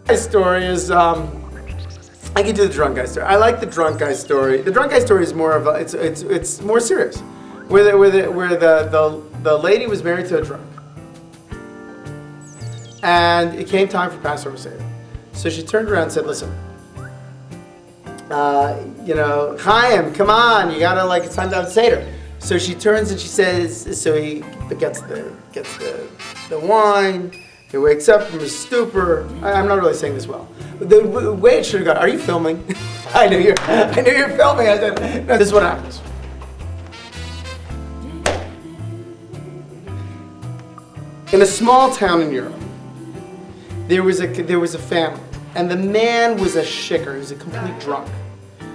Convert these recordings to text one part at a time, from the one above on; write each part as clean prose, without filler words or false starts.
My story is, I can do the drunk guy story. I like the drunk guy story. The drunk guy story is more of a, it's more serious. Where the lady was married to a drunk. And it came time for Passover Seder. So she turned around and said, listen, Chaim, come on, you gotta, like, it's time to have Seder. So she turns and she says, so he gets the wine, he wakes up from his stupor. I'm not really saying this well. The way it should have gone, are you filming? I knew you're filming. I said, no, this is what happens. In a small town in Europe, there was a family, and the man was a shicker. He was a complete drunk.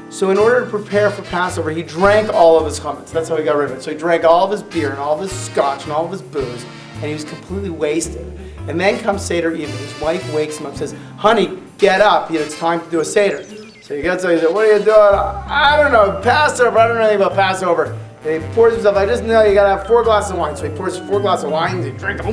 So in order to prepare for Passover, he drank all of his chametz. That's how he got rid of it. So he drank all of his beer and all of his scotch and all of his booze, and he was completely wasted. And then comes Seder evening. His wife wakes him up and says, honey, get up. It's time to do a Seder. So he gets up, he said, what are you doing? I don't know, Passover. I don't know anything about Passover. And he pours himself, I just know you gotta have 4 glasses of wine. So he pours 4 glasses of wine, and he drinks,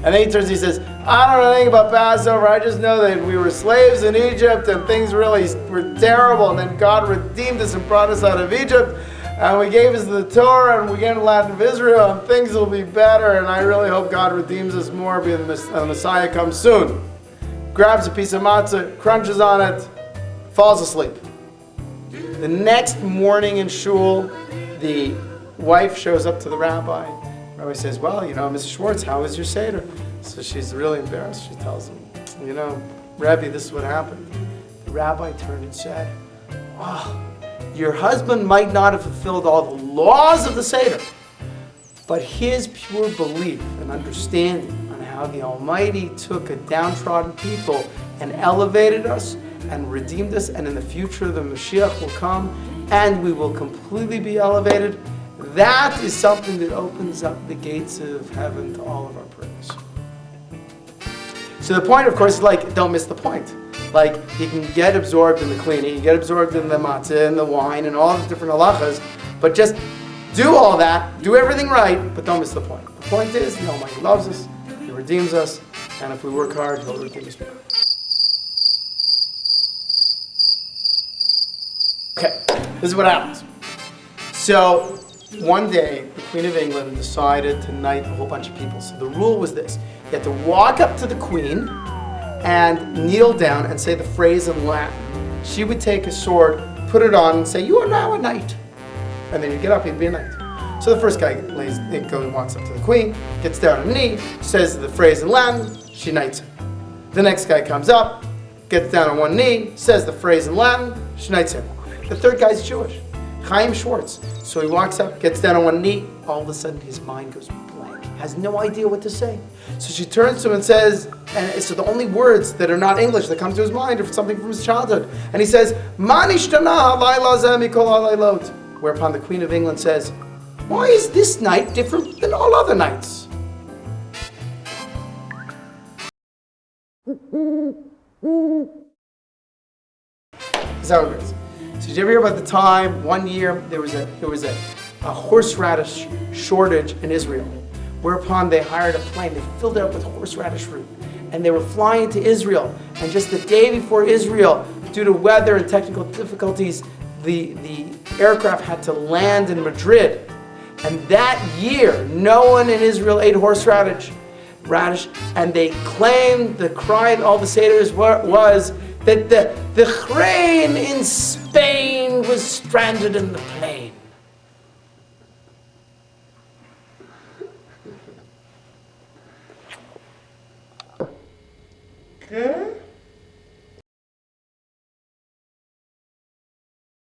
and then he turns and he says, I don't know anything about Passover, I just know that we were slaves in Egypt and things really were terrible, and then God redeemed us and brought us out of Egypt, and we gave us the Torah, and we gave the land of Israel, and things will be better, and I really hope God redeems us more because the Messiah comes soon. Grabs a piece of matzah, crunches on it, falls asleep. The next morning in Shul, the wife shows up to the rabbi. The rabbi says, well, Mrs. Schwartz, how was your Seder? So she's really embarrassed. She tells him, Rabbi, this is what happened. The rabbi turned and said, oh, your husband might not have fulfilled all the laws of the Seder, but his pure belief and understanding on how the Almighty took a downtrodden people and elevated us and redeemed us, and in the future the Mashiach will come and we will completely be elevated. That is something that opens up the gates of heaven to all of our prayers. So the point, of course, is don't miss the point. You can get absorbed in the cleaning, you get absorbed in the matzah and the wine and all the different halachas, but just do all that, do everything right, but don't miss the point. The point is, the Almighty loves us, He redeems us, and if we work hard, He'll redeem us more. Okay, this is what happens. So, one day, the Queen of England decided to knight a whole bunch of people. So the rule was this. You had to walk up to the Queen and kneel down and say the phrase in Latin. She would take a sword, put it on, and say, you are now a knight. And then you'd get up, you'd be a knight. So the first guy walks up to the Queen, gets down on a knee, says the phrase in Latin, she knights him. The next guy comes up, gets down on one knee, says the phrase in Latin, she knights him. The third guy's Jewish, Chaim Schwartz. So he walks up, gets down on one knee, all of a sudden his mind goes blank, has no idea what to say. So she turns to him and says, and so the only words that are not English that come to his mind are something from his childhood. And he says, Ma nishtana halayla zeh mikol halaylot. Whereupon the Queen of England says, why is this night different than all other nights? That's how it goes. So did you ever hear about the time, one year, there was a horseradish shortage in Israel, whereupon they hired a plane, they filled it up with horseradish root, and they were flying to Israel, and just the day before Israel, due to weather and technical difficulties, the aircraft had to land in Madrid. And that year, no one in Israel ate horseradish, and they claimed, the cry in all the Seders was that the crane in Spain was stranded in the plane. Okay?